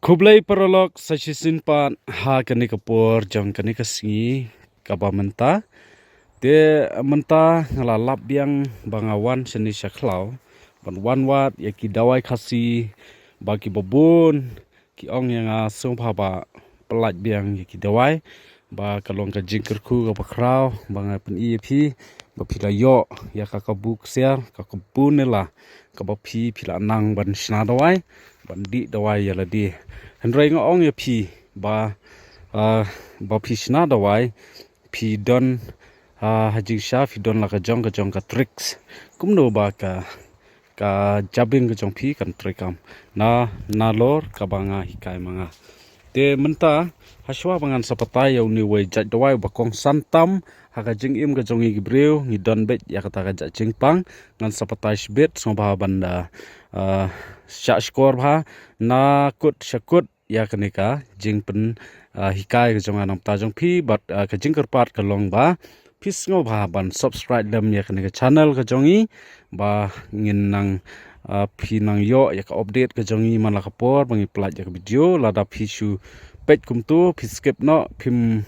Kublai perolok sasisin pan ha kani kapur jang kani kasingi kaba menta te menta ngalalap biang bangawan seni syaklau ban wan wat ya ki dawai khasi bagi babun ki ong yang asung phaba pelat biang ya ki dawai ba kalong ka jingkerku ka bakrau banga pen ep ba pila yo ya ka kabuk ser ka kabunela ka ba pila nang ban sna dawai ban di dawai ya ladi Hendrai ngong ya ba ba sna dawai don haji sha don la ka jong ka tricks kumno ba ka jabing ka jong kan trikam na lor ka banga hikai manga te menta haswa bangan sapatai ya uni wai jat dawai bakong santam haka jing im ka jongi gibreu ngi don bet ya kata ka jat jingpang ngan sapatai shbet so ba banda sya skor ba na kut syakut ya kenika jingpen hikai ka jonga nam ta jong bat ka jingker pat ka long ba pis ngo ba ban subscribe dam ya kenika channel ka jongi ba ngin nang nang yo ya ka update ka jongi man la kapor bangi plat ya ka video lada shu page kumtu skip no phim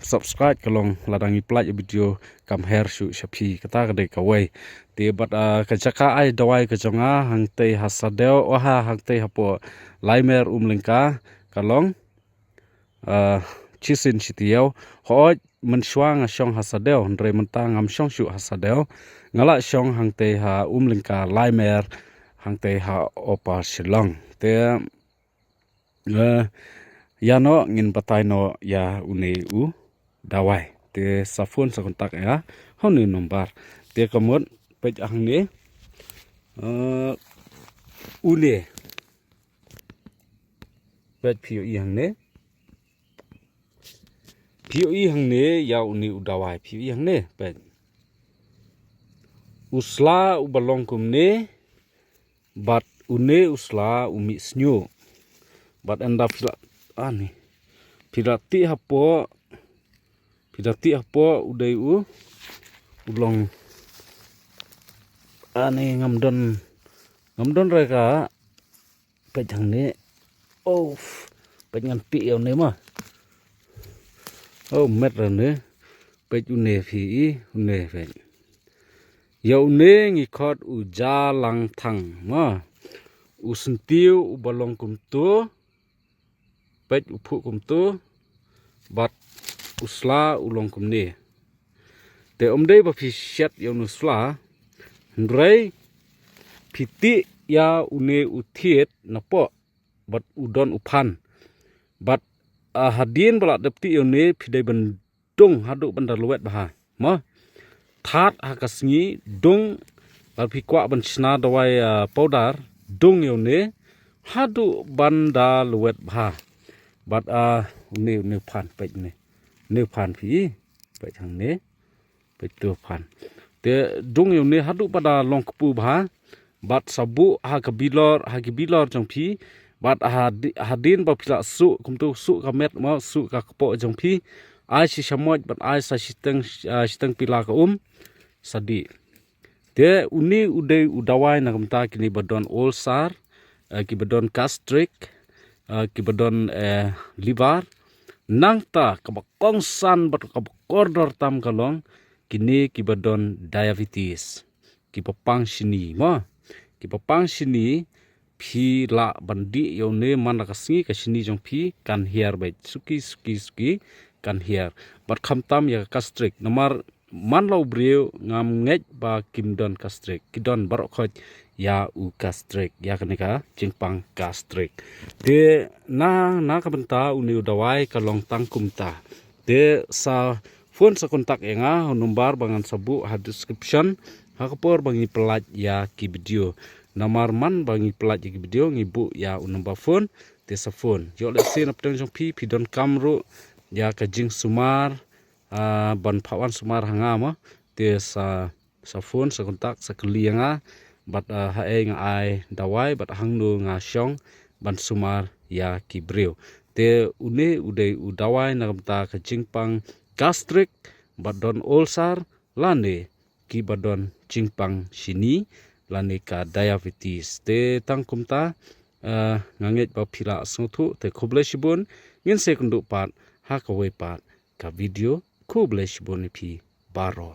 subscribe kalong ladangi plat ya video kam her shu shapi kata ka dei ka wei te bat ka jaka ai dawai ka jonga hang te hasadeo oha hang te hapo laimer umlingka kalong chisin chitiao hoj mensuang syong hasadeo ndre mentang am syong shu hasadeo ngala syong hang te ha umlingka laimer hang te ha opa shilong te yano ngin patai no ya une u dawai te safun sa kontak ya honu nombar te kamot pej ang ni une pej pio i hang ne pio i hang ne ya une u dawai pio i hang ne pej usla u balong kum ne bat une usla umi snyo bat anda pila ani pirati hapo udai u ulong ani ngamdon reka pejang ne pengan pi yo ne ma met ra ne pej une phi une pej yo ne ngi khot u ja lang thang ma u sentiu u balong kum tu pej uphu kum tu bat usla ulong kum ne te omdei ba phi shet yo nusla ndrei phiti ya une uthiet napo bat udon uphan bat hadin bala depti yo ne phidei bandung hadu bandar luwet bah ma that hakasngi dung bal phi kwa ban sna dawai powder dung yo ne hadu banda luwet bah bat ne phan pej ne phan phi pej thang ne pej tu phan te dung yo ne hadu pada long kpu bha bat sabu ha kabilor jong phi bat hadin ba phila su kumtu su kamet ma su ka kpo jong phi ai si samoj bat ai sa siteng pila ka sadi te uni udai udawai na kamta kini badon olsar ki badon gastric ki badon liver nangta kabakong san bat kabakordor tam kalong kini ki badon diabetes ki papang sini ma ki papang sini phi la bandi yo ne man ka singi ka sini jong phi kan hiar bai suki kan hiar bat khamtam ya gastric nomor man lo breu ngam ngej ba kimdon gastric kidon barok khoj ya u gastric ya kanika jingpang gastric de na ka benta uni dawai ka long tang kumta de sa phone sa kontak enga nombar bangan sabu ha description ha kapor bangi pelat ya ki video namar man bangi pelat ya ki video ngibu ya u nomor phone te sa phone yo le sin apteng jong phi don kamru ya ka jing sumar ban phawan sumar hanga ma te sa phone sa kontak sa klianga bat ha nga ai dawai bat hangnu nga syong ban sumar ya kibreu te une udai udawai na kamta ka jingpang gastric bat don ulcer lane ki badon jingpang sini lane ka diabetes te tangkumta ngangit ba phila sothu te khoble shibun ngin sekundu pat ha kawai pat ka video khoble shibun phi baro